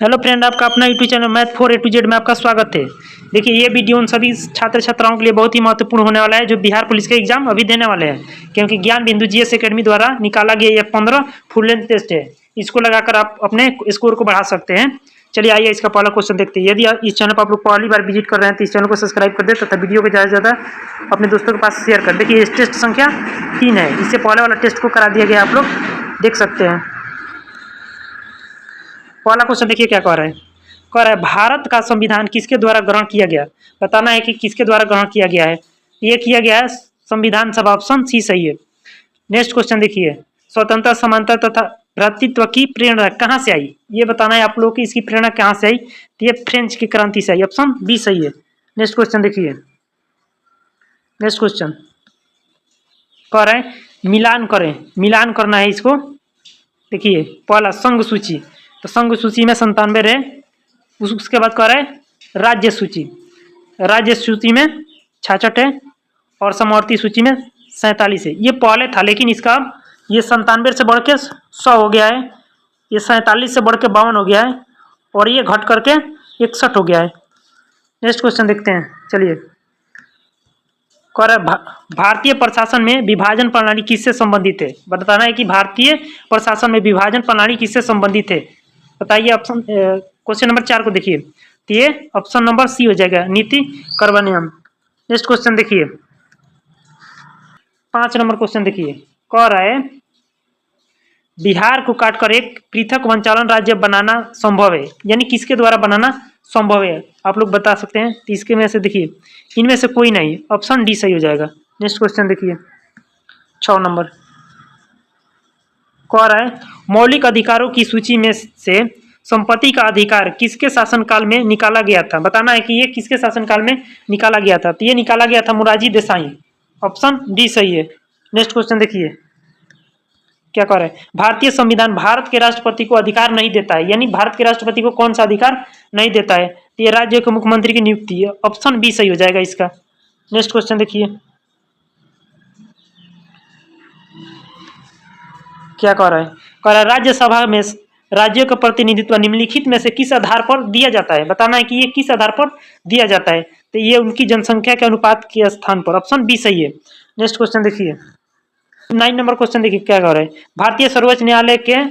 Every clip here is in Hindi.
हेलो फ्रेंड, आपका अपना YouTube channel math 4 A to Z में आपका स्वागत है। देखिए, ये वीडियो उन सभी छात्र छात्राओं के लिए बहुत ही महत्वपूर्ण होने वाला है जो बिहार पुलिस के एग्जाम अभी देने वाले हैं, क्योंकि ज्ञान बिंदु जीएस एकेडमी द्वारा निकाला गया ये 15 फुल लेंथ टेस्ट है। इसको लगाकर आप अपने स्कोर को बढ़ा सकते हैं। चलिए आइए इसका पहला क्वेश्चन देखते हैं। यदि इस चैनल पर आप लोग पहली बार विजिट कर रहे हैं तो इस चैनल को सब्सक्राइब कर दे तथा वीडियो को ज़्यादा से ज़्यादा अपने दोस्तों के पास शेयर कर। देखिए, इस टेस्ट संख्या 3 है। इससे पहले वाला टेस्ट को करा दिया गया, आप लोग देख सकते हैं। पहला क्वेश्चन देखिए क्या कह रहा है। कह रहा है भारत का संविधान किसके द्वारा ग्रहण किया गया। बताना है कि किसके द्वारा ग्रहण किया गया है। ये किया गया है संविधान सभा, ऑप्शन सी सही है। नेक्स्ट क्वेश्चन देखिए, स्वतंत्रता समानता तथा भ्रातृत्व की प्रेरणा कहाँ से आई। ये बताना है आप लोगों की इसकी प्रेरणा कहाँ से आई। तो ये फ्रेंच की क्रांति से आई, ऑप्शन बी सही है। नेक्स्ट क्वेश्चन देखिए, नेक्स्ट क्वेश्चन कह रहा है मिलान करें, मिलान करना है इसको। देखिए पहला संघ सूची, तो संघ सूची में 97 रहे। उसके बाद कह रहा है राज्य सूची, राज्य सूची में 66 है और समवर्ती सूची में 47 है। ये पहले था, लेकिन इसका अब ये 97 से बढ़ के 100 हो गया है, ये 47 से बढ़ के 52 हो गया है और ये घट करके 61 हो गया है। नेक्स्ट क्वेश्चन देखते हैं। चलिए कह रहा है भारतीय प्रशासन में विभाजन प्रणाली किससे संबंधित है। बताना है कि भारतीय प्रशासन में विभाजन प्रणाली किससे संबंधित है। बताइए। ऑप्शन क्वेश्चन नंबर 4 को देखिए, तो ये ऑप्शन नंबर सी हो जाएगा, नीति कर्मनियम। नेक्स्ट क्वेश्चन देखिए, 5 नंबर क्वेश्चन देखिए, कह रहा है बिहार को काटकर एक पृथक वंचालन राज्य बनाना संभव है, यानी किसके द्वारा बनाना संभव है। आप लोग बता सकते हैं। तो इसके में से देखिए इनमें से कोई नहीं, ऑप्शन डी सही हो जाएगा। नेक्स्ट क्वेश्चन देखिए, 6 नंबर कह रहा है मौलिक अधिकारों की सूची में से संपत्ति का अधिकार किसके शासनकाल में निकाला गया था। बताना है कि ये किसके शासनकाल में निकाला गया था। तो ये निकाला गया था मोरारजी देसाई, ऑप्शन डी सही है। नेक्स्ट क्वेश्चन देखिए क्या कह रहा है भारतीय संविधान भारत के राष्ट्रपति को अधिकार नहीं देता है, यानी भारत के राष्ट्रपति को कौन सा अधिकार नहीं देता है। तो ये राज्य के मुख्यमंत्री की नियुक्ति है, ऑप्शन बी सही हो जाएगा इसका। नेक्स्ट क्वेश्चन देखिए क्या कह रहा है। कह रहा है राज्यसभा में राज्यों का प्रतिनिधित्व निम्नलिखित में से किस आधार पर दिया जाता है। बताना है कि ये किस आधार पर दिया जाता है। तो ये उनकी जनसंख्या के अनुपात के स्थान पर, ऑप्शन बी सही है। नेक्स्ट क्वेश्चन देखिए, 9 नंबर क्वेश्चन देखिए क्या कह रहा है भारतीय सर्वोच्च न्यायालय के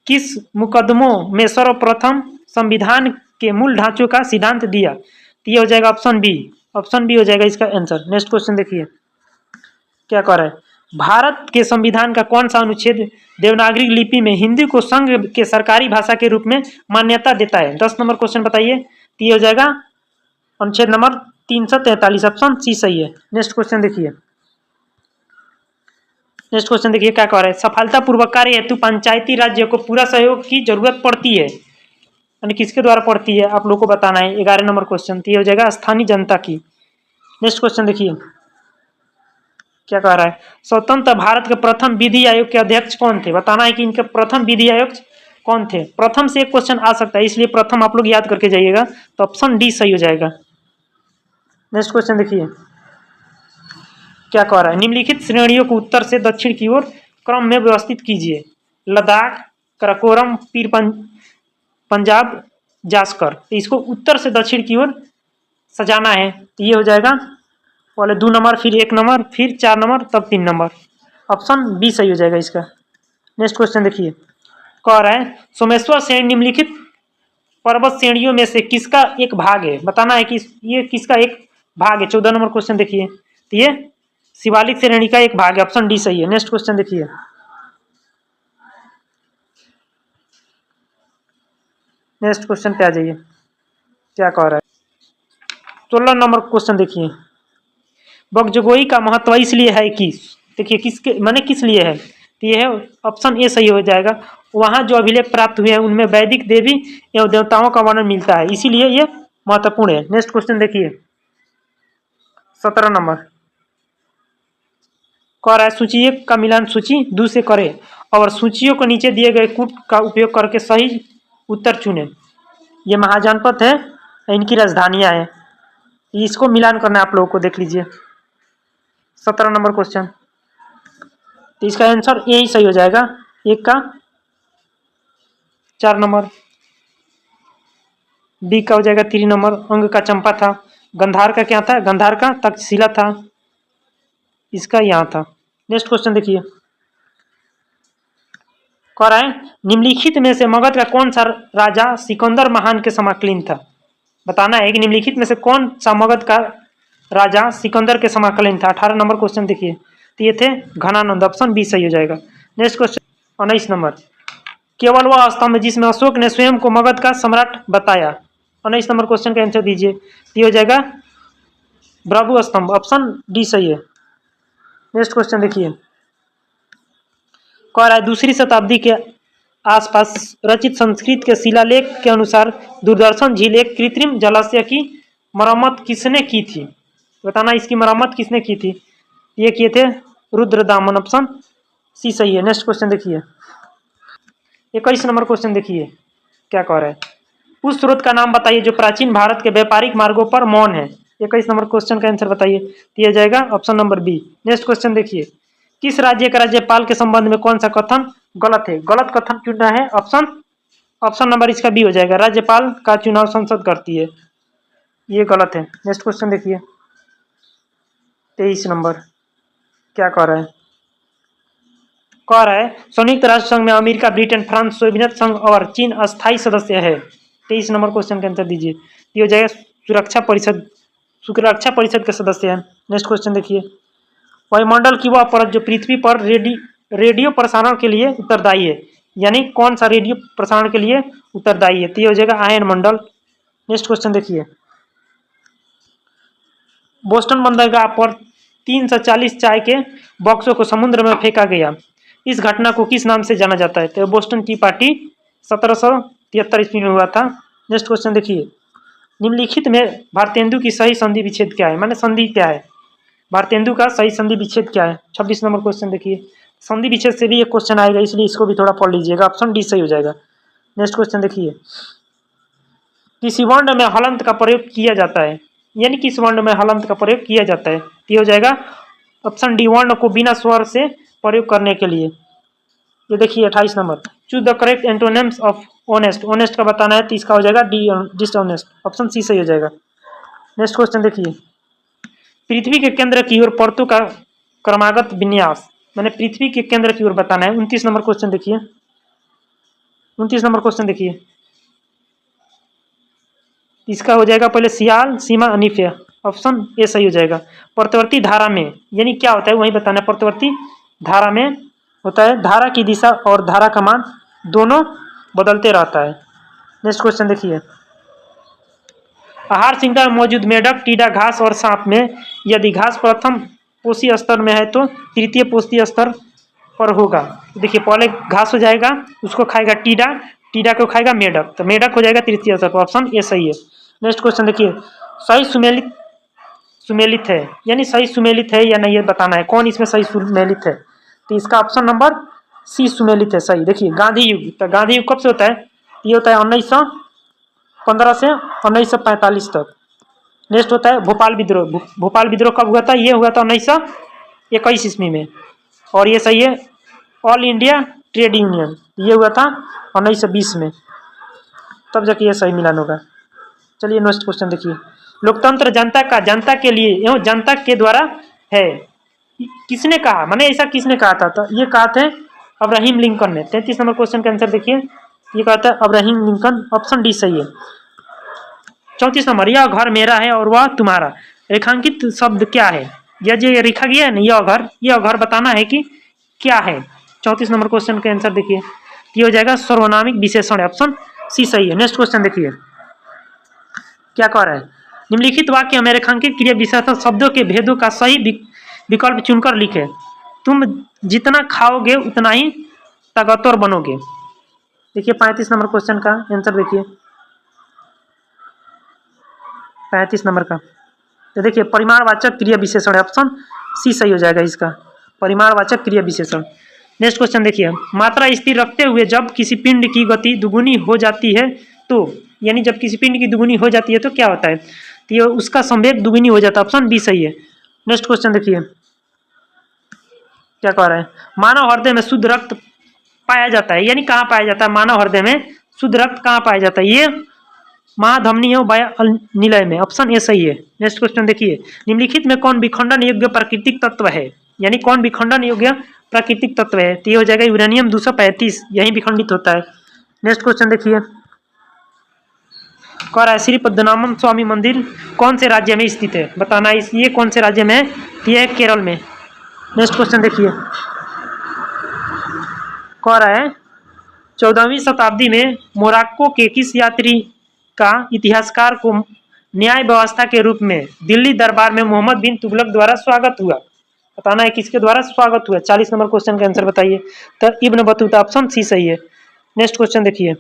किस मुकदमों में सर्वप्रथम संविधान के मूल ढांचों का सिद्धांत दिया। तो ये हो जाएगा ऑप्शन बी, ऑप्शन बी हो जाएगा इसका आंसर। नेक्स्ट क्वेश्चन देखिए क्या कह रहा है भारत के संविधान का कौन सा अनुच्छेद देवनागरी लिपि में हिंदी को संघ के सरकारी भाषा के रूप में मान्यता देता है। 10 नंबर क्वेश्चन बताइए। तो ये हो जाएगा अनुच्छेद नंबर 343, ऑप्शन सी सही है। नेक्स्ट क्वेश्चन देखिए, नेक्स्ट क्वेश्चन देखिए क्या कह रहा है सफलतापूर्वक कार्य हेतु पंचायती राज्य को पूरा सहयोग की जरूरत पड़ती है, यानी किसके द्वारा पड़ती है आप लोग को बताना है। 11 नंबर क्वेश्चन, तो ये हो जाएगा स्थानीय जनता की। नेक्स्ट क्वेश्चन देखिए क्या कह रहा है स्वतंत्र भारत के प्रथम विधि आयोग के अध्यक्ष कौन थे। बताना है कि इनके प्रथम विधि आयोग कौन थे। प्रथम से एक क्वेश्चन आ सकता है, इसलिए प्रथम आप लोग याद करके जाइएगा। तो ऑप्शन डी सही हो जाएगा। नेक्स्ट क्वेश्चन देखिए क्या कह रहा है निम्नलिखित श्रेणियों को उत्तर से दक्षिण की ओर क्रम में व्यवस्थित कीजिए। लद्दाख, कराकोरम, पीर पंजाब, जास्कर। तो इसको उत्तर से दक्षिण की ओर सजाना है। तो ये हो जाएगा पहले 2 नंबर, फिर 1 नंबर, फिर 4 नंबर, तब 3 नंबर, ऑप्शन बी सही हो जाएगा इसका। नेक्स्ट क्वेश्चन देखिए कह रहा है सोमेश्वर श्रेणी निम्नलिखित पर्वत श्रेणियों में से किसका एक भाग है। बताना है कि ये किसका एक भाग है। 14 नंबर क्वेश्चन देखिए, तो ये शिवालिक श्रेणी का एक भाग है, ऑप्शन डी सही है। नेक्स्ट क्वेश्चन देखिए नेक्स्ट क्वेश्चन पे आ जाइए क्या कह रहा है 16 नंबर क्वेश्चन देखिए बगजोगोई का महत्व इसलिए है कि देखिए किसके माने किस लिए है। तो ये है ऑप्शन ए सही हो जाएगा। वहाँ जो अभिलेख प्राप्त हुए हैं उनमें वैदिक देवी एवं देवताओं का वर्णन मिलता है, इसीलिए ये महत्वपूर्ण है। नेक्स्ट क्वेश्चन देखिए 17 नंबर कह रहा है सूची एक का मिलान सूची 2 से करें और सूचियों को नीचे दिए गए कूट का उपयोग करके सही उत्तर चुने। ये महाजनपद है, इनकी राजधानियां हैं, इसको मिलान करना है आप लोगों को। देख लीजिए 17 नंबर क्वेश्चन, तो इसका आंसर यही सही हो जाएगा, एक का 4 नंबर। बी का हो जाएगा 3 नंबर। अंग का चंपा था। गंधार का क्या था? गंधार का तक्षशिला था, इसका यहाँ था। नेक्स्ट क्वेश्चन देखिए, कह रहा है निम्नलिखित में से मगध का कौन सा राजा सिकंदर महान के समकालीन था? बताना है कि निम्नलिखित में से कौन सा मगध का राजा सिकंदर के समकालीन था। 18 नंबर क्वेश्चन देखिए, तो ये थे घनानंद, ऑप्शन बी सही हो जाएगा। नेक्स्ट क्वेश्चन 19 नंबर, केवल वह स्तंभ जिसमें अशोक ने स्वयं को मगध का सम्राट बताया। 19 नंबर क्वेश्चन का आंसर दीजिए, तो ये हो जाएगा भृगु स्तंभ, ऑप्शन डी सही है। नेक्स्ट क्वेश्चन देखिए, कह रहा है दूसरी शताब्दी के आसपास रचित संस्कृत के शिलालेख के अनुसार दूरदर्शन झील एक कृत्रिम जलाशय की मरम्मत किसने की थी? बताना इसकी मरम्मत किसने की थी? ये किए थे रुद्रदामन, ऑप्शन सी सही है। नेक्स्ट क्वेश्चन देखिए, 21 नंबर क्वेश्चन देखिए क्या कह रहा है, उस स्रोत का नाम बताइए जो प्राचीन भारत के व्यापारिक मार्गों पर मौन है। 21 नंबर क्वेश्चन का आंसर बताइए, दिया जाएगा option number B. Next question देखिए, किस राज्य का राज्यपाल के संबंध में कौन सा कथन गलत है? गलत कथन चुनना है, ऑप्शन नंबर इसका बी हो जाएगा, राज्यपाल का चुनाव संसद करती है, ये गलत है। नेक्स्ट क्वेश्चन देखिए 23 नंबर, क्या कह रहा है, कह रहा है संयुक्त राष्ट्र संघ में अमेरिका, ब्रिटेन, फ्रांस, सोवियत संघ और चीन अस्थायी सदस्य है। 23 नंबर क्वेश्चन का आंसर दीजिए, ये हो जाएगा सुरक्षा परिषद के सदस्य हैं। नेक्स्ट क्वेश्चन देखिए, वायुमंडल की वह परत जो पृथ्वी पर रेडियो प्रसारण के लिए उत्तरदायी है, यानी कौन सा रेडियो प्रसारण के लिए उत्तरदायी है? तो ये हो जाएगा आयन मंडल। नेक्स्ट क्वेश्चन देखिए, बोस्टन बंदरगाह पर 340 चाय के बॉक्सों को समुद्र में फेंका गया, इस घटना को किस नाम से जाना जाता है? तो बोस्टन टी पार्टी 1773 ईस्वी में हुआ था। नेक्स्ट क्वेश्चन देखिए, निम्नलिखित में भारतेंदु की सही संधि विच्छेद क्या है? माने संधि क्या है? भारतेंदु का सही संधि विच्छेद क्या है? 26 नंबर क्वेश्चन देखिए, संधि विच्छेद से भी एक क्वेश्चन आएगा, इसलिए इसको भी थोड़ा पढ़ लीजिएगा, ऑप्शन डी सही हो जाएगा। नेक्स्ट क्वेश्चन देखिए, किसी वर्ण में हलंत का प्रयोग किया जाता है, यानी किस वर्ण में हलंत का प्रयोग किया जाता है? तो हो जाएगा ऑप्शन डी, वर्ण को बिना स्वर से प्रयोग करने के लिए। ये देखिए 28 number, choose the correct antonyms of honest. Honest का बताना है, तो इसका हो जाएगा डी, डिसऑनेस्ट, ऑप्शन सी सही हो जाएगा। नेक्स्ट क्वेश्चन देखिए, पृथ्वी के केंद्र की ओर परतों का क्रमागत विन्यास, मैंने पृथ्वी के केंद्र की ओर बताना है। 29 नंबर क्वेश्चन देखिए, 29 नंबर क्वेश्चन देखिए, इसका हो जाएगा पहले सियाल, सीमा, अनिफे, ऑप्शन ए सही हो जाएगा। प्रत्यवर्ती धारा में यानी क्या होता है वही बताना है। प्रत्यवर्ती धारा में होता है धारा की दिशा और धारा का मान दोनों बदलते रहता है। नेक्स्ट क्वेश्चन देखिए, आहार श्रृंखला में मौजूद मेढक, टीडा, घास और सांप में यदि घास प्रथम पोषी स्तर में है तो तृतीय पोषी स्तर पर होगा। देखिए पहले घास हो जाएगा, उसको खाएगा टीडा, टीडा को खाएगा मेढक, तो मेढक हो जाएगा तृतीय स्तर पर, ऑप्शन ए सही है। नेक्स्ट क्वेश्चन देखिए, सही सुमेलित है, यानी सही सुमेलित है या नहीं ये बताना है, कौन इसमें सही सुमेलित है? तो इसका ऑप्शन नंबर सी सुमेलित है सही। देखिए गांधी युग, तो गांधी युग कब से होता है? ये होता है 1915 से 1945 तक। नेक्स्ट होता है भोपाल विद्रोह। भोपाल विद्रोह कब हुआ था? ये हुआ था 1921 ईस्वी में, और ये सही है ऑल इंडिया ट्रेड यूनियन, ये हुआ था 1920 में, तब जाके ये सही मिलान होगा। चलिए नेक्स्ट क्वेश्चन देखिए, लोकतंत्र जनता के लिए एवं जनता के द्वारा है, किसने कहा? माने ऐसा किसने कहा था? तो ये कहा थे अब्राहम लिंकन ने। 33 नंबर क्वेश्चन का आंसर देखिए, ये कहा था अब्राहम लिंकन, ऑप्शन डी सही है। 34 नंबर, यह घर मेरा है और वह तुम्हारा, रेखांकित शब्द क्या है? यह जो लिखा गया है ना, यह घर बताना है कि क्या है। 34 नंबर क्वेश्चन का आंसर देखिए, ये हो जाएगा सर्वनामिक विशेषण, ऑप्शन सी सही है। नेक्स्ट क्वेश्चन देखिए क्या कह रहा है, निम्नलिखित वाक्य में रेखांकित क्रिया विशेषण शब्दों के भेदों का सही विकल्प चुनकर लिखे। तुम जितना खाओगे उतना ही ताकतवर बनोगे। देखिए 35 नंबर क्वेश्चन का आंसर देखिए, 35 नंबर का, तो देखिए परिमाणवाचक क्रिया विशेषण है, ऑप्शन सी सही हो जाएगा इसका, परिमाणवाचक क्रिया विशेषण। नेक्स्ट क्वेश्चन देखिए, मात्रा स्थिर रखते हुए जब किसी पिंड की गति दुगुनी हो जाती है तो, यानी जब किसी पिंड की दुगुनी हो जाती है तो क्या होता है? तो ये उसका संवेग दुगुनी हो जाता है, ऑप्शन बी सही है। नेक्स्ट क्वेश्चन देखिए क्या कह रहा है, मानव हृदय में शुद्ध रक्त पाया जाता है, यानी कहाँ पाया जाता है? मानव हृदय में शुद्ध रक्त कहाँ पाया जाता है? ये महाधमनी एवं वाया निलय में, ऑप्शन ए सही है। नेक्स्ट क्वेश्चन देखिए, निम्नलिखित में कौन विखंडन योग्य प्राकृतिक तत्व है, यानी कौन विखंडन योग्य प्राकृतिक तत्व है, तो ये हो जाएगा यूरेनियम 235, यही विखंडित होता है। नेक्स्ट क्वेश्चन देखिए, कह रहा है श्री पद्मनाभम स्वामी मंदिर कौन से राज्य में स्थित है, बताना है ये कौन से राज्य में है, तो ये है केरल में। नेक्स्ट क्वेश्चन देखिए, कह रहा है 14वीं शताब्दी में मोरक्को के किस यात्री का इतिहासकार को न्याय व्यवस्था के रूप में दिल्ली दरबार में मोहम्मद बिन तुगलक द्वारा स्वागत हुआ, बताना है किसके द्वारा स्वागत हुआ। 40 नंबर क्वेश्चन का आंसर बताइए, तो इब्न बतूता, ऑप्शन सी सही है। नेक्स्ट क्वेश्चन देखिए,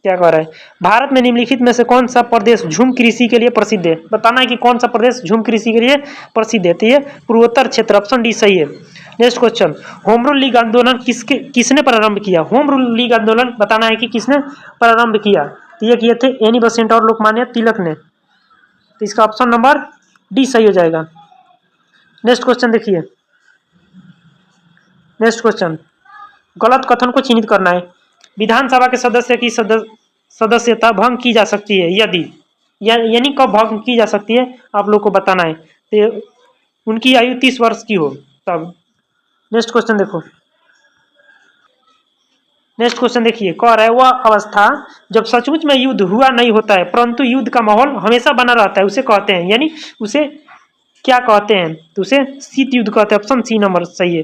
क्या कह रहा है, भारत में निम्नलिखित में से कौन सा प्रदेश झूम कृषि के लिए प्रसिद्ध है, बताना है कि कौन सा प्रदेश झूम कृषि के लिए प्रसिद्ध है, तो ये पूर्वोत्तर क्षेत्र, ऑप्शन डी सही है। Next question, home rule league आंदोलन किसने प्रारंभ किया, होम रूल लीग आंदोलन बताना है कि किसने प्रारंभ किया, तो ये किए थे एनी बेसेंट और लोकमान्य तिलक ने, तो इसका ऑप्शन नंबर डी सही हो जाएगा। नेक्स्ट क्वेश्चन देखिए, नेक्स्ट क्वेश्चन, गलत कथन को चिन्हित करना है, विधानसभा के सदस्य की सदस्यता भंग की जा सकती है यदि, यानी कब भंग की जा सकती है आप लोग को बताना है, तो उनकी आयु 30 वर्ष की हो तब। नेक्स्ट क्वेश्चन देखो, नेक्स्ट क्वेश्चन देखिए, कह रहा है वह अवस्था जब सचमुच में युद्ध हुआ नहीं होता है परंतु युद्ध का माहौल हमेशा बना रहता है उसे कहते हैं, यानी उसे क्या कहते हैं, तो उसे शीत युद्ध कहते हैं, ऑप्शन सी नंबर सही है।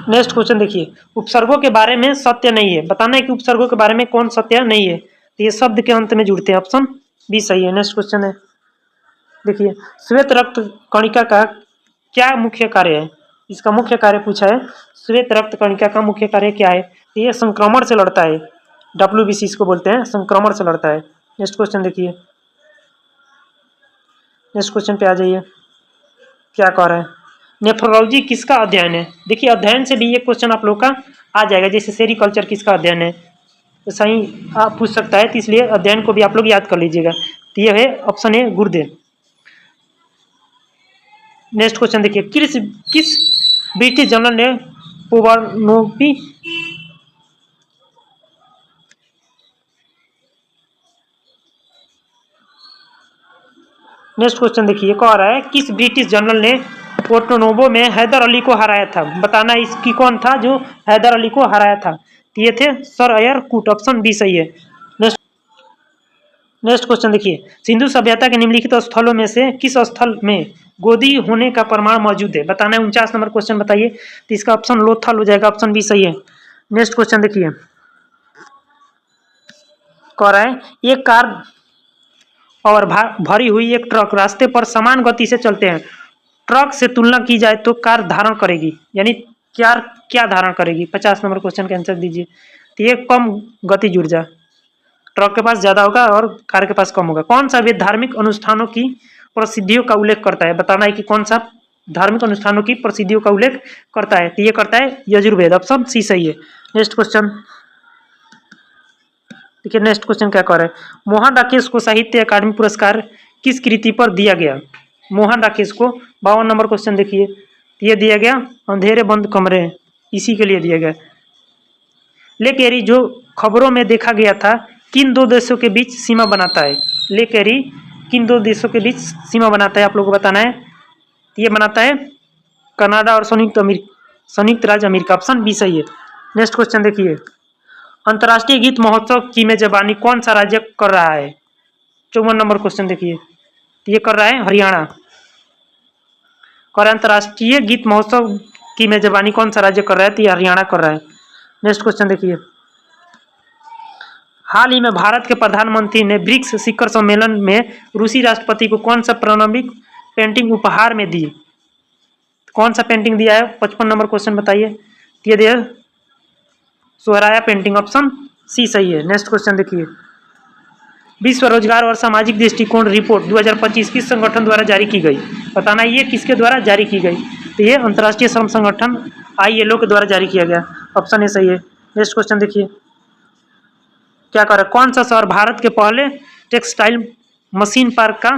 नेक्स्ट क्वेश्चन देखिए, उपसर्गों के बारे में सत्य नहीं है, बताना है कि उपसर्गों के बारे में कौन सत्य नहीं है, तो ये शब्द के अंत में जुड़ते हैं, ऑप्शन बी सही है। नेक्स्ट क्वेश्चन है, देखिए श्वेत रक्त कणिका का क्या मुख्य कार्य है, इसका मुख्य कार्य पूछा है, श्वेत रक्त कणिका का मुख्य कार्य क्या है, तो ये संक्रमण से लड़ता है, WBC इसको बोलते हैं, संक्रमण से लड़ता है। नेक्स्ट क्वेश्चन देखिए, नेक्स्ट क्वेश्चन पे आ जाइए, क्या कह रहा है, नेफ्रोलॉजी किसका अध्ययन है, देखिए अध्ययन से भी ये क्वेश्चन आप लोग का आ जाएगा, जैसे सेरिकल्चर किसका अध्ययन है, तो सही आप पूछ सकता है, तो इसलिए अध्ययन को भी आप लोग याद कर लीजिएगा, तो ये है ऑप्शन ए गुर्दे। नेक्स्ट क्वेश्चन देखिए, किस ब्रिटिश जनरल ने पोवर्नोपी नेक्स्ट क्वेश्चन देखिए, कह रहा है किस ब्रिटिश जनरल ने पोर्टोनोवो में हैदर अली को हराया था, बताना इसकी कौन था जो हैदर अली को हराया था, तो ये थे सर एयर कूट, ऑप्शन बी सही है। नेक्स्ट क्वेश्चन देखिए, सिंधु सभ्यता के निम्नलिखित स्थलों में से किस स्थल में गोदी होने का प्रमाण मौजूद है, बताना है। 49 नंबर क्वेश्चन बताइए, तो इसका ऑप्शन लोथल हो जाएगा, ऑप्शन बी सही है। नेक्स्ट क्वेश्चन देखिए, कह रहा है एक कार और भरी हुई एक ट्रक रास्ते पर समान गति से चलते हैं, ट्रक से तुलना की जाए तो कार धारण करेगी, यानी कार क्या धारण करेगी, 50 नंबर क्वेश्चन का आंसर दीजिए, तो ये कम गति ऊर्जा, ट्रक के पास ज्यादा होगा और कार के पास कम होगा। कौन सा वेद धार्मिक अनुष्ठानों की प्रसिद्धियों का उल्लेख करता है, बताना है कि कौन सा धार्मिक अनुष्ठानों की प्रसिद्धियों का उल्लेख करता है, तो ये करता है यजुर्वेद, ऑप्शन सी सही है। नेक्स्ट क्वेश्चन देखिए, नेक्स्ट क्वेश्चन क्या कर रहा है, मोहन राकेश को साहित्य अकादमी पुरस्कार किस कृति पर दिया गया, मोहन राकेश को 52 नंबर क्वेश्चन देखिए, ये दिया गया अंधेरे बंद कमरे, इसी के लिए दिया गया। लेक एरी जो खबरों में देखा गया था किन दो देशों के बीच सीमा बनाता है, लेक एरी किन दो देशों के बीच सीमा बनाता है आप लोगों को बताना है, ये बनाता है कनाडा और संयुक्त राज्य अमेरिका, ऑप्शन बी सही है। नेक्स्ट क्वेश्चन देखिए, अंतर्राष्ट्रीय गीत महोत्सव की मेजबानी कौन सा राज्य कर रहा है, 54 नंबर क्वेश्चन देखिए, तो ये कर रहा है हरियाणा। और अंतर्राष्ट्रीय गीत महोत्सव की मेजबानी कौन सा राज्य कर रहा है, तो ये हरियाणा कर रहा है। नेक्स्ट क्वेश्चन देखिए, हाल ही में भारत के प्रधानमंत्री ने ब्रिक्स शिखर सम्मेलन में रूसी राष्ट्रपति को कौन सा प्रारंभिक पेंटिंग उपहार में दी, कौन सा पेंटिंग दिया है, 55 नंबर क्वेश्चन बताइए, ये दिया सोहराया पेंटिंग, ऑप्शन सी सही है। नेक्स्ट क्वेश्चन देखिए, विश्व रोजगार और सामाजिक दृष्टिकोण रिपोर्ट 2025 किस संगठन द्वारा जारी की गई, बताना ये किसके द्वारा जारी की गई, तो ये अंतर्राष्ट्रीय श्रम संगठन ILO के द्वारा जारी किया गया, ऑप्शन ए सही है। नेक्स्ट क्वेश्चन देखिए, क्या कर रहा है, कौन सा शहर भारत के पहले टेक्सटाइल मशीन पार्क का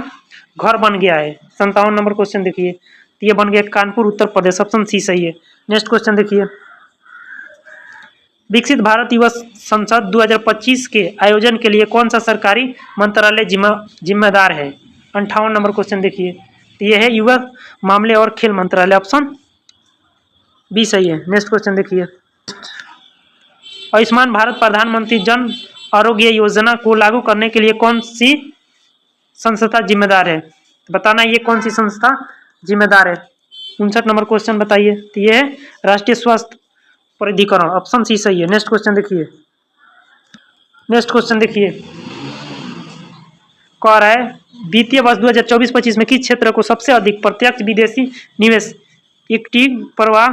घर बन गया है, 57 नंबर क्वेश्चन देखिए, तो ये बन गया कानपुर उत्तर प्रदेश, ऑप्शन सी सही है। नेक्स्ट क्वेश्चन देखिए, विकसित भारत युवा संसद 2025 के आयोजन के लिए कौन सा सरकारी मंत्रालय जिम्मेदार है? 58 नंबर क्वेश्चन देखिए, तो ये है युवा मामले और खेल मंत्रालय, ऑप्शन बी सही है। नेक्स्ट क्वेश्चन देखिए, आयुष्मान भारत प्रधानमंत्री जन आरोग्य योजना को लागू करने के लिए कौन सी संस्था जिम्मेदार है? बताना ये कौन सी संस्था जिम्मेदार है। 59 नंबर क्वेश्चन बताइए, तो ये है राष्ट्रीय स्वास्थ्य प्राधिकरण, ऑप्शन सी सही है। नेक्स्ट क्वेश्चन देखिए, नेक्स्ट क्वेश्चन देखिए, कह रहा है वित्तीय वर्ष 2024-25 में किस क्षेत्र को सबसे अधिक प्रत्यक्ष विदेशी निवेश इक्विटी प्रवाह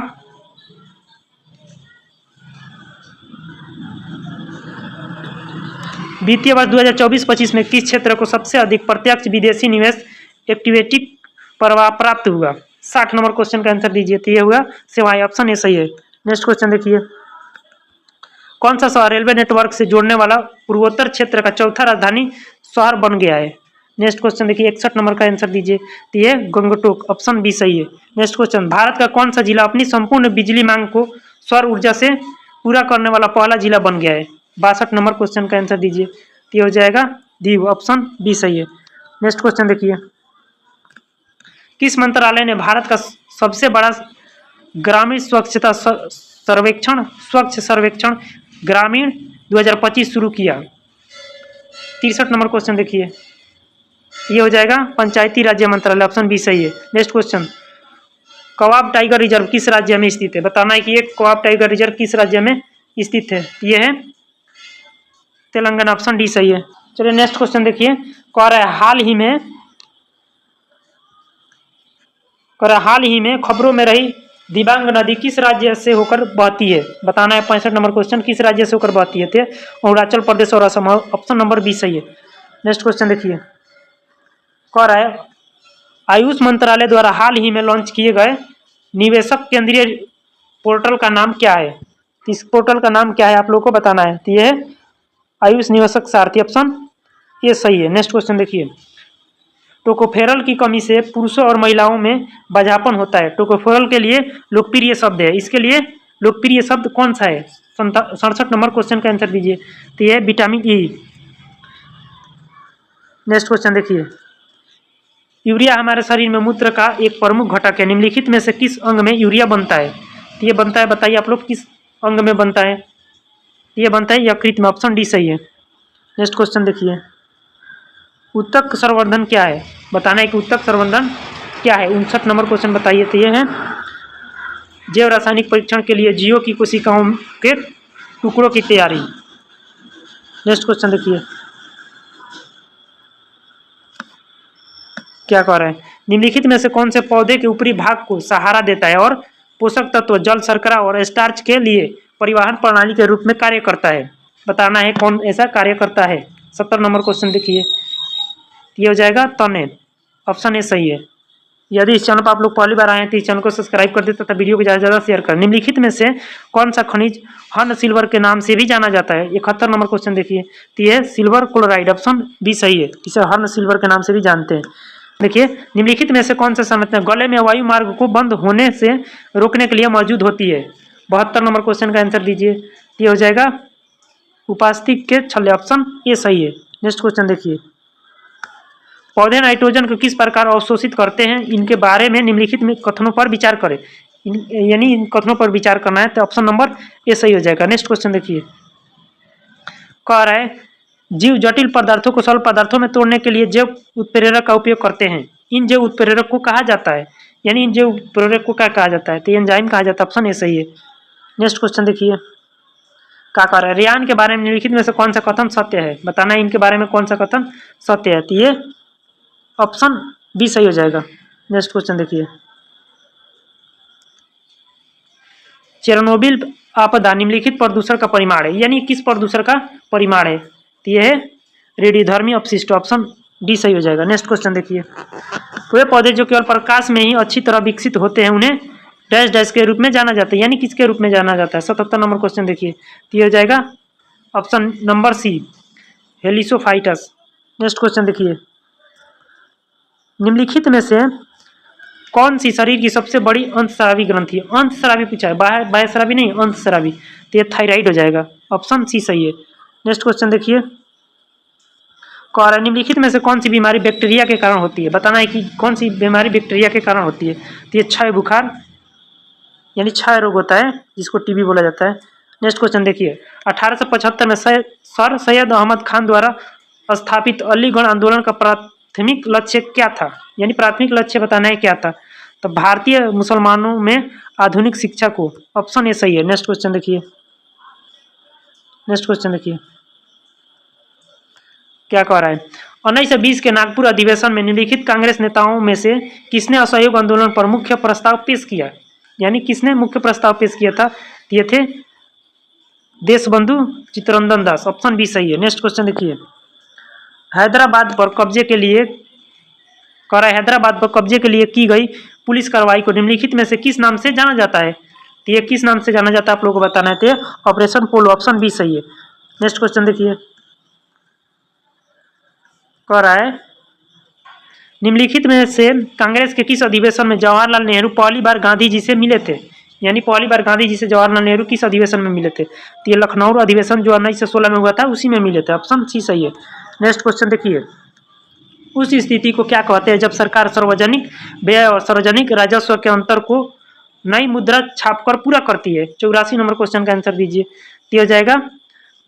वित्तीय वर्ष 2024-25 में किस क्षेत्र को सबसे अधिक प्रत्यक्ष विदेशी निवेश इक्विटी प्रवाह प्राप्त हुआ? 60 नंबर क्वेश्चन का आंसर दीजिए, तो ये हुआ सेवाएं, ऑप्शन ए सही है। नेक्स्ट क्वेश्चन देखिए, कौन सा शहर रेलवे नेटवर्क से जोड़ने वाला पूर्वोत्तर क्षेत्र का चौथा राजधानी शहर बन गया है? नेक्स्ट क्वेश्चन देखिए, 61 नंबर का आंसर दीजिए, तो ये गंगटोक, ऑप्शन बी सही है। नेक्स्ट क्वेश्चन, भारत का कौन सा जिला अपनी संपूर्ण बिजली मांग को सौर ऊर्जा से पूरा करने वाला पहला जिला बन गया है? 62 नंबर क्वेश्चन का आंसर दीजिए, तो ये हो जाएगा दीव, ऑप्शन बी सही है। नेक्स्ट क्वेश्चन देखिए, किस मंत्रालय ने भारत का सबसे बड़ा ग्रामीण स्वच्छता सर्वेक्षण स्वच्छ सर्वेक्षण ग्रामीण 2025 शुरू किया? 63 नंबर क्वेश्चन देखिए, ये हो जाएगा पंचायती राज्य मंत्रालय, ऑप्शन बी सही है। नेक्स्ट क्वेश्चन, कोआब टाइगर रिजर्व किस राज्य में स्थित है? बताना है कि ये कोआब टाइगर रिजर्व किस राज्य में स्थित है, ये है तेलंगाना, ऑप्शन डी सही है। चलिए नेक्स्ट क्वेश्चन देखिए, कह रहा है हाल ही में खबरों में रही दिबांग नदी किस राज्य से होकर बहती है? बताना है 65 नंबर क्वेश्चन, किस राज्य से होकर बहती है? अरुणाचल प्रदेश और असम, ऑप्शन नंबर बी सही है। नेक्स्ट क्वेश्चन देखिए, कह रहा है आयुष मंत्रालय द्वारा हाल ही में लॉन्च किए गए निवेशक केंद्रीय पोर्टल का नाम क्या है? इस पोर्टल का नाम क्या है आप लोगों को बताना है, तो ये आयुष निवेशक सारथी, ऑप्शन ये सही है। नेक्स्ट क्वेश्चन देखिए, टोकोफेरल की कमी से पुरुषों और महिलाओं में बझापन होता है, टोकोफेरल के लिए लोकप्रिय शब्द है, इसके लिए लोकप्रिय शब्द कौन सा है? 67 नंबर क्वेश्चन का आंसर दीजिए, तो ये विटामिन ई। नेक्स्ट क्वेश्चन देखिए, यूरिया हमारे शरीर में मूत्र का एक प्रमुख घटक है, निम्नलिखित में से किस अंग में यूरिया बनता है? तो ये बनता है, बताइए आप लोग किस अंग में बनता है? ये बनता है यकृत में, ऑप्शन डी सही है। नेक्स्ट क्वेश्चन देखिए, उत्तक संवर्धन क्या है? बताना है कि उत्तक संवर्धन क्या है। 59 नंबर क्वेश्चन बताइए, तो ये है जैव रासायनिक परीक्षण के लिए जीवों की कोशिकाओं के टुकड़ों की तैयारी। नेक्स्ट क्वेश्चन देखिए, क्या कह रहे हैं, निम्नलिखित में से कौन से पौधे के ऊपरी भाग को सहारा देता है और पोषक तत्व जल, शर्करा और स्टार्च के लिए परिवहन प्रणाली के रूप में कार्य करता है? बताना है कौन ऐसा कार्य करता है। 70 नंबर क्वेश्चन देखिए, ये हो जाएगा तने, ऑप्शन ए सही है। यदि इस चैनल पर आप लोग पहली बार आए हैं तो इस चैनल को सब्सक्राइब कर दे तथा वीडियो को ज़्यादा से ज़्यादा शेयर करें। निम्नलिखित में से कौन सा खनिज हर्न सिल्वर के नाम से भी जाना जाता है? 71 नंबर क्वेश्चन देखिए, तो ये सिल्वर क्लोराइड, ऑप्शन बी सही है, इसे हर्न सिल्वर के नाम से भी जानते हैं। देखिए, निम्नलिखित में से कौन सा संरचना गले में वायु मार्ग को बंद होने से रोकने के लिए मौजूद होती है? 72 नंबर क्वेश्चन का आंसर दीजिए, ये हो जाएगा उपास्थिक के छल्ले, ऑप्शन ए सही है। नेक्स्ट क्वेश्चन देखिए, पौधे नाइट्रोजन को किस प्रकार अवशोषित करते हैं, इनके बारे में निम्नलिखित में कथनों पर विचार करें। यानी इन कथनों पर विचार करना है, तो ऑप्शन नंबर ए सही हो जाएगा। नेक्स्ट क्वेश्चन देखिए, कह रहा है जीव जटिल पदार्थों को सरल पदार्थों में तोड़ने के लिए जैव उत्प्रेरक का उपयोग करते हैं, इन जैव उत्प्रेरक को कहा जाता है? यानी इन जैव उत्प्रेरक को क्या कहा जाता है? तो एंजाइम कहा जाता है, ऑप्शन ए सही है। नेक्स्ट क्वेश्चन देखिए, क्या कह रहा है रेयान के बारे में निम्नलिखित में से कौन सा कथन सत्य है? बताना है इनके बारे में कौन सा कथन सत्य है, तो ये ऑप्शन बी सही हो जाएगा। नेक्स्ट क्वेश्चन देखिए, चेरनोबिल आपदा निम्नलिखित प्रदूषण का परिमाण है, यानी किस प्रदूषण का परिमाण है? तो यह है रेडियोधर्मी अपशिष्ट, ऑप्शन डी सही हो जाएगा। नेक्स्ट क्वेश्चन देखिए, वे पौधे जो केवल प्रकाश में ही अच्छी तरह विकसित होते हैं उन्हें डैश डैश के रूप में जाना जाता है, यानी किसके रूप में जाना जाता है? 77 नंबर क्वेश्चन देखिए, तो ये हो जाएगा ऑप्शन नंबर सी, हेलिसोफाइटस। नेक्स्ट क्वेश्चन देखिए, निम्नलिखित में से कौन सी शरीर की सबसे बड़ी अंतःस्रावी ग्रंथि है? अंतःस्रावी पूछा है, बाह्यस्रावी नहीं, अंतःस्रावी, तो ये थायराइड हो जाएगा। ऑप्शन सी सही है। नेक्स्ट क्वेश्चन देखिए, निम्नलिखित में से कौन सी बीमारी बैक्टीरिया के कारण होती है? बताना है कि कौन सी बीमारी बैक्टीरिया के कारण होती है। तो ये क्षय बुखार यानी क्षय रोग होता है, जिसको टीबी बोला जाता है। नेक्स्ट क्वेश्चन देखिए, 1875 में सर सैयद अहमद खान द्वारा स्थापित अलीगढ़ आंदोलन का प्राथमिक लक्ष्य क्या था? यानी प्राथमिक लक्ष्य बताना है क्या था। तो भारतीय मुसलमानों में आधुनिक शिक्षा को, ऑप्शन ए सही है। नेक्स्ट क्वेश्चन देखिए, नेक्स्ट क्वेश्चन देखिए क्या कह रहा है। 1920 के नागपुर अधिवेशन में निम्नलिखित कांग्रेस नेताओं में से किसने असहयोग आंदोलन पर मुख्य प्रस्ताव पेश किया? यानी किसने मुख्य प्रस्ताव पेश किया था? ये थे देशबंधु चित्तरंजन दास, ऑप्शन बी सही है। नेक्स्ट क्वेश्चन देखिए, हैदराबाद पर कब्जे के लिए हैदराबाद पर कब्जे के लिए की गई पुलिस कार्रवाई को निम्नलिखित में से किस नाम से जाना जाता है? तो ये किस नाम से जाना जाता है आप लोगों को बताना है। तो ऑपरेशन पोलो, ऑप्शन बी सही है। नेक्स्ट क्वेश्चन देखिए, कह रहा है निम्नलिखित में से कांग्रेस के किस अधिवेशन में जवाहरलाल नेहरू पहली बार गांधी जी से मिले थे? यानी पहली बार गांधी जी से जवाहरलाल नेहरू किस अधिवेशन में मिले थे? तो ये लखनऊ अधिवेशन जो 1916 में हुआ था, उसी में मिले थे, ऑप्शन सी सही है। नेक्स्ट क्वेश्चन देखिए, उस स्थिति को क्या कहते हैं जब सरकार सार्वजनिक व्यय और सार्वजनिक राजस्व के अंतर को नई मुद्रा छापकर पूरा करती है? 84 नंबर क्वेश्चन का आंसर दीजिए। तो हो जाएगा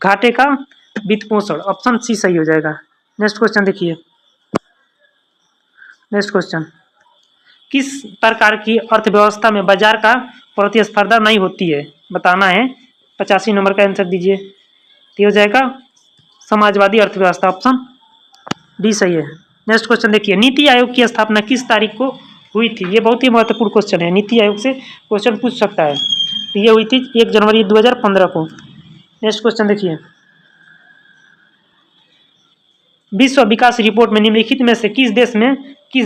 घाटे का वित्त पोषण, ऑप्शन सी सही हो जाएगा। नेक्स्ट क्वेश्चन देखिए, नेक्स्ट क्वेश्चन, किस प्रकार की अर्थव्यवस्था में बाजार का प्रतिस्पर्धा नहीं होती है? बताना है। 85 नंबर का आंसर दीजिए। तो हो जाएगा समाजवादी अर्थव्यवस्था, ऑप्शन डी सही है। नेक्स्ट क्वेश्चन देखिए, नीति आयोग की स्थापना किस तारीख को हुई थी? ये बहुत ही महत्वपूर्ण क्वेश्चन है, नीति आयोग से क्वेश्चन पूछ सकता है। तो ये हुई थी 1 जनवरी 2015 को। नेक्स्ट क्वेश्चन देखिए, विश्व विकास रिपोर्ट में निम्नलिखित में से किस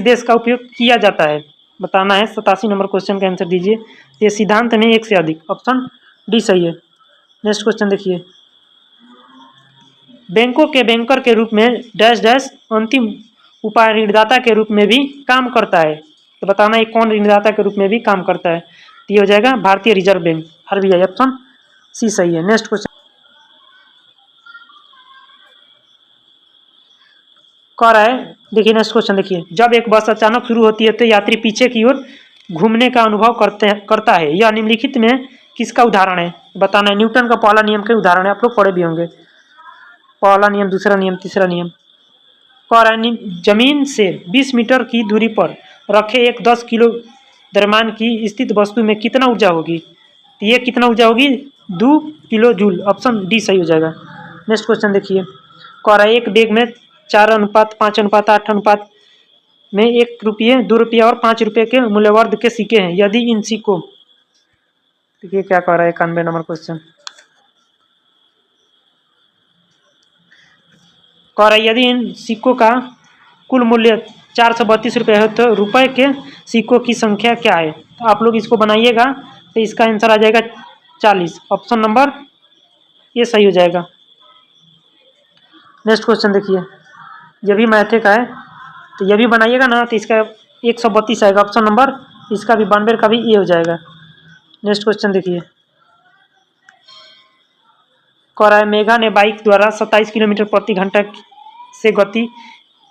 देश का उपयोग किया जाता है? बताना है। 87 नंबर क्वेश्चन का आंसर दीजिए। ये सिद्धांत में एक से अधिक, ऑप्शन डी सही है। नेक्स्ट क्वेश्चन देखिए, बैंकों के बैंकर के रूप में डैश डैश अंतिम उपाय ऋणदाता के रूप में भी काम करता है। तो बताना है कौन ऋणदाता के रूप में भी काम करता है। तो ये हो जाएगा भारतीय reserve bank, RBI, option C सही है। नेक्स्ट क्वेश्चन कह रहा है, देखिए नेक्स्ट क्वेश्चन देखिए, जब एक बस अचानक शुरू होती है तो यात्री पीछे की ओर घूमने का अनुभव करता है। यह निम्नलिखित में किसका उदाहरण है? बताना है। न्यूटन का पहला नियम के उदाहरण है, आप लोग पढ़े भी होंगे। पहला नियम, दूसरा नियम, तीसरा नियम। कह रहा है जमीन से 20 मीटर की दूरी पर रखे एक 10 किलो द्रव्यमान की स्थित वस्तु में कितना ऊर्जा होगी? तो ये कितना ऊर्जा होगी? 2 किलो जूल, ऑप्शन डी सही हो जाएगा। नेक्स्ट क्वेश्चन देखिए, कह रहा है एक बैग में 4:5:8 में 1 रुपये, 2 रुपये और 5 रुपये के मूल्यवर्ध के सिक्के हैं। यदि इन सिक्कों, देखिए क्या कह रहा है 91 नंबर क्वेश्चन, कह रहा है यदि इन सिक्कों का कुल मूल्य 432 रुपये है तो रुपए के सिक्कों की संख्या क्या है? तो आप लोग इसको बनाइएगा, तो इसका आंसर आ जाएगा 40, ऑप्शन नंबर ये सही हो जाएगा। नेक्स्ट क्वेश्चन देखिए, ये भी मैथे का है, तो ये भी बनाइएगा ना, तो इसका 132 आएगा, ऑप्शन नंबर इसका भी 92 का भी ये हो जाएगा। नेक्स्ट क्वेश्चन देखिए, कह रहा है मेघा ने बाइक द्वारा 27 किलोमीटर प्रति घंटा से गति,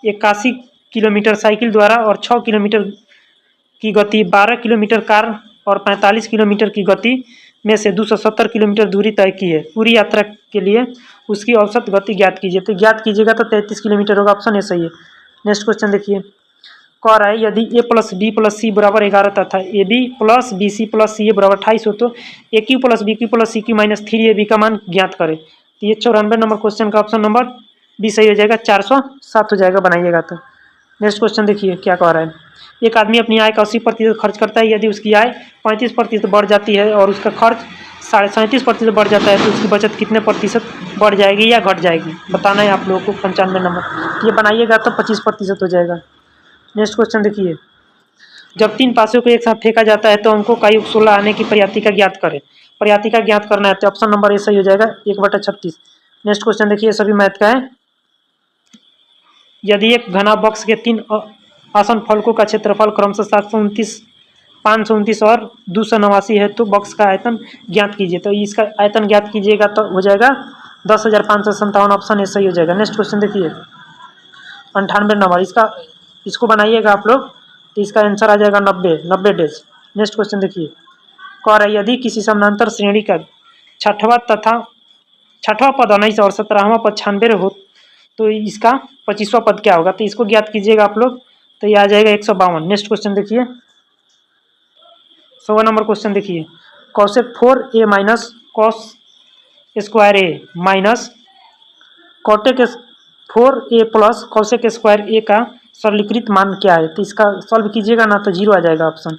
81 किलोमीटर साइकिल द्वारा और 6 किलोमीटर की गति, 12 किलोमीटर कार और 45 किलोमीटर की गति में से 270 किलोमीटर दूरी तय की है। पूरी यात्रा के लिए उसकी औसत गति ज्ञात कीजिए। तो ज्ञात कीजिएगा तो 33 किलोमीटर होगा, ऑप्शन ए सही है। नेक्स्ट क्वेश्चन देखिए, कह रहा है यदि a + b + c बराबर 11 तथा ab + bc + ca बराबर 28 हो तो aq + bq + cq - 3ab का मान ज्ञात करें। तो ये 94 नंबर क्वेश्चन का ऑप्शन नंबर बी सही हो जाएगा, 407 हो जाएगा बनाइएगा तो। नेक्स्ट क्वेश्चन देखिए क्या कह रहा है, एक आदमी अपनी आय का 80% खर्च करता है। यदि उसकी आय 35% बढ़ जाती है और उसका खर्च 37.5% बढ़ जाता है तो उसकी बचत कितने प्रतिशत बढ़ जाएगी या घट जाएगी? बताना है आप लोगों को। 95 नंबर ये बनाइएगा तो 25% हो जाएगा। नेक्स्ट क्वेश्चन देखिए, जब 3 पासों को एक साथ फेंका जाता है तो अंकों का योग 16 आने की प्रयाति का ज्ञात करें। प्रयाति का ज्ञात करना है तो ऑप्शन नंबर ए सही हो जाएगा, 1/36। नेक्स्ट क्वेश्चन देखिए, सभी मैथ का है। यदि एक घना बॉक्स के 3 आसन फलकों का क्षेत्रफल क्रमशः 729, 529 और 289 है, तो बॉक्स का आयतन ज्ञात कीजिए। तो इसका आयतन ज्ञात कीजिएगा तो हो जाएगा 10,557, ऑप्शन ए सही हो जाएगा। नेक्स्ट क्वेश्चन देखिए 98 नंबर, इसको बनाइएगा आप लोग तो इसका आंसर आ जाएगा 90 डेज। नेक्स्ट क्वेश्चन देखिए कह रहा है यदि किसी समानांतर श्रेणी का छठवां पद 19 और 17वां पद 96 हो तो इसका 25वां पद क्या होगा, तो इसको ज्ञात कीजिएगा आप लोग, तो ये आ जाएगा 152। नेक्स्ट क्वेश्चन देखिए 100 नंबर क्वेश्चन देखिए cosec 4a minus cos square A minus cot 4a plus cosec square A का सरलीकृत मान क्या है, तो इसका सॉल्व कीजिएगा ना तो 0 आ जाएगा ऑप्शन।